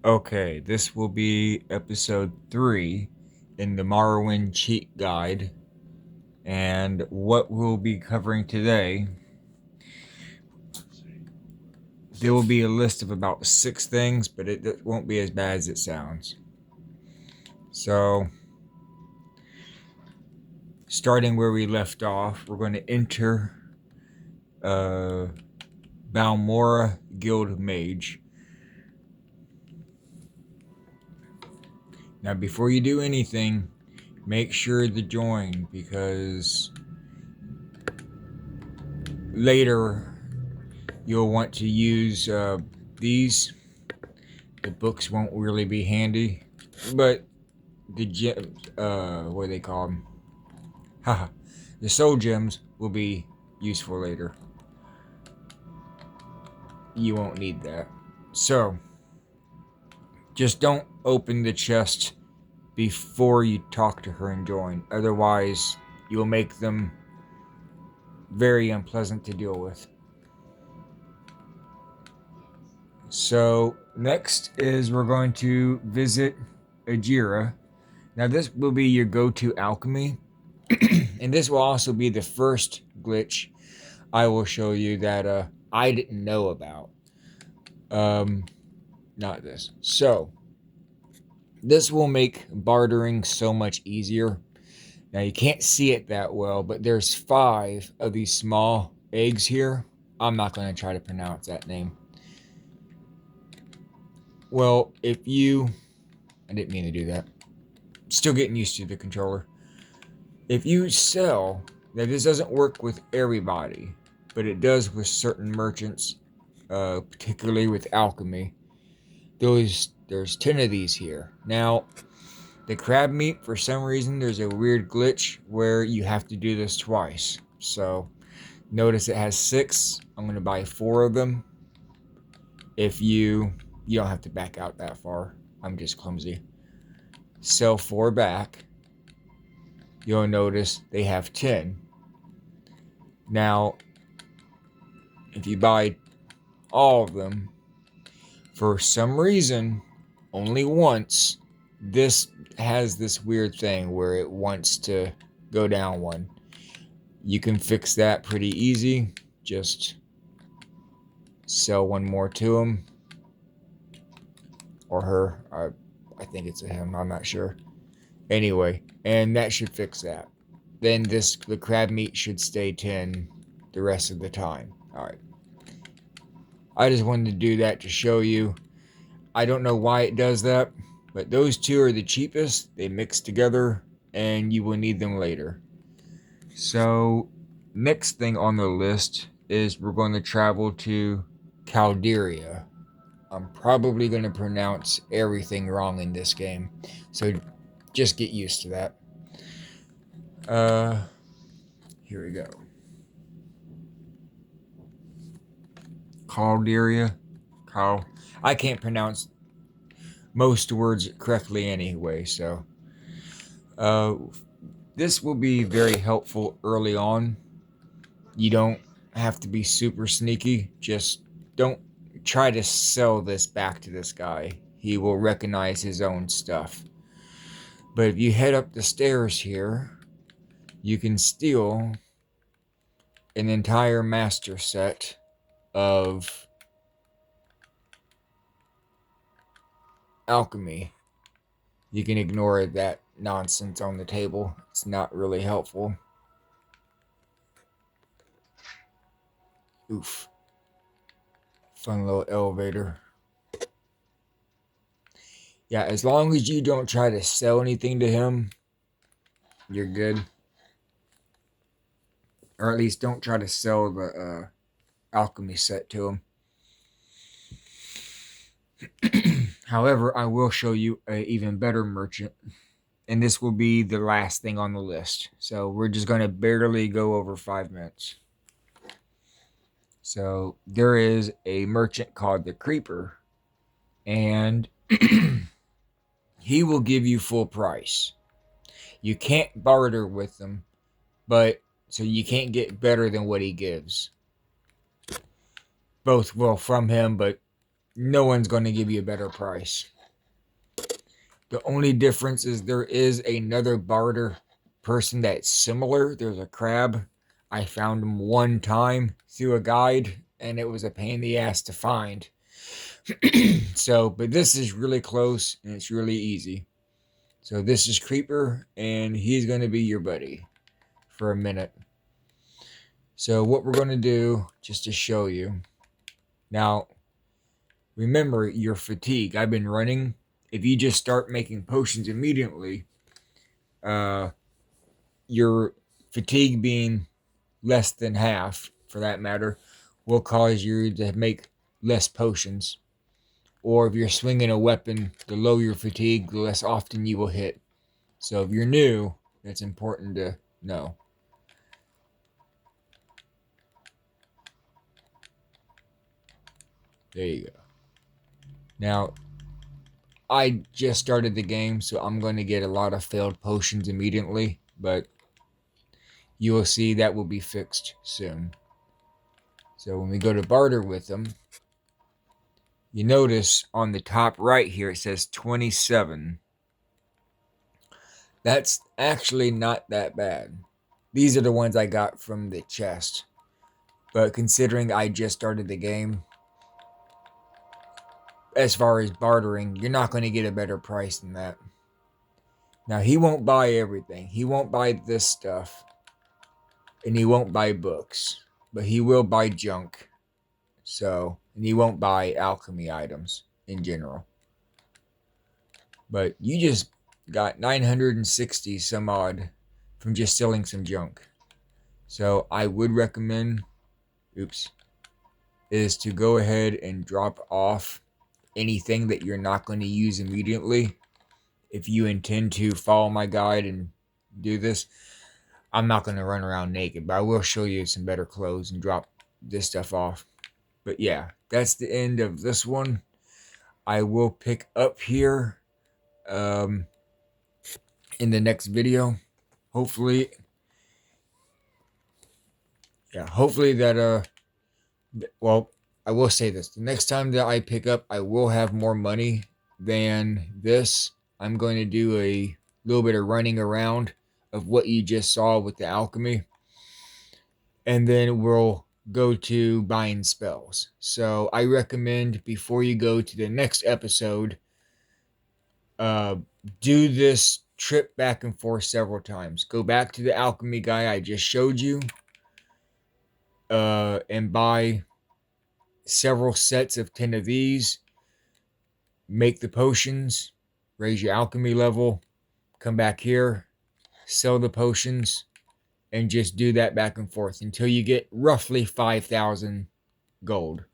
Okay, this will be episode 3 in the Morrowind cheat guide. And what we'll be covering today, there will be a list of about 6 things, but it won't be as bad as it sounds. So, starting where we left off, we're going to enter Balmora Guild Mage. Now, before you do anything, make sure to join, because later you'll want to use these. The books won't really be handy, but the gems, what do they call them? Haha, the soul gems will be useful later. You won't need that. So, just don't open the chest before you talk to her and join. Otherwise, you'll make them very unpleasant to deal with. So, next is we're going to visit Ajira. Now, this will be your go-to alchemy. And this will also be the first glitch I will show you that I didn't know about. Not this. So, this will make bartering so much easier. Now, you can't see it that well, but there's 5 of these small eggs here. I'm not going to try to pronounce that name. Well, if you... I didn't mean to do that. Still getting used to the controller. If you sell... Now, this doesn't work with everybody, but it does with certain merchants, particularly with alchemy. There's 10 of these here. Now, the crab meat, for some reason, there's a weird glitch where you have to do this twice. So, notice it has 6. I'm going to buy 4 of them. If you don't have to back out that far. I'm just clumsy. Sell 4 back. You'll notice they have 10. Now, if you buy all of them, for some reason, only once, this has this weird thing where it wants to go down 1. You can fix that pretty easy. Just sell 1 more to him. Or her. I think it's a him. I'm not sure. Anyway, and that should fix that. Then the crab meat should stay 10 the rest of the time. Alright. I just wanted to do that to show you. I don't know why it does that, but those 2 are the cheapest. They mix together, and you will need them later. So, next thing on the list is we're going to travel to Calderia. I'm probably going to pronounce everything wrong in this game, so just get used to that. Here we go. Calderia. I can't pronounce most words correctly anyway, so this will be very helpful early on. You don't have to be super sneaky. Just don't try to sell this back to this guy. He will recognize his own stuff. But if you head up the stairs here, you can steal an entire master set of alchemy. You can ignore that nonsense on the table. It's not really helpful. Oof. Fun little elevator. Yeah, as long as you don't try to sell anything to him, you're good. Or at least don't try to sell the alchemy set to him. However, I will show you an even better merchant. And this will be the last thing on the list. So we're just going to barely go over 5 minutes. So there is a merchant called the Creeper. And he will give you full price. You can't barter with them, but so you can't get better than what he gives. Both will from him, but no one's going to give you a better price. The only difference is there is another barter person that's similar. There's a crab. I found him one time through a guide, and it was a pain in the ass to find. So, but this is really close and it's really easy. So this is Creeper, and he's going to be your buddy for a minute. So what we're going to do, just to show you. Now, remember your fatigue. I've been running. If you just start making potions immediately, your fatigue being less than half, for that matter, will cause you to make less potions. Or if you're swinging a weapon, the lower your fatigue, the less often you will hit. So if you're new, that's important to know. There you go. Now, I just started the game, so I'm going to get a lot of failed potions immediately, but you will see that will be fixed soon. So when we go to barter with them, you notice on the top right here it says 27. That's actually not that bad. These are the ones I got from the chest. But considering I just started the game, as far as bartering, you're not going to get a better price than that. Now, he won't buy everything. He won't buy this stuff. And he won't buy books. But he will buy junk. So, and he won't buy alchemy items in general. But you just got 960 some odd from just selling some junk. So I would recommend, is to go ahead and drop off anything that you're not going to use immediately. If you intend to follow my guide and do this, I'm not going to run around naked, but I will show you some better clothes and drop this stuff off. But yeah, that's the end of this one. I will pick up here in the next video. Hopefully that well, I will say this. The next time that I pick up, I will have more money than this. I'm going to do a little bit of running around of what you just saw with the alchemy. And then we'll go to buying spells. So I recommend before you go to the next episode, do this trip back and forth several times. Go back to the alchemy guy I just showed you, and buy several sets of 10 of these. Make the potions, raise your alchemy level, come back here, sell the potions, and just do that back and forth until you get roughly 5,000 gold.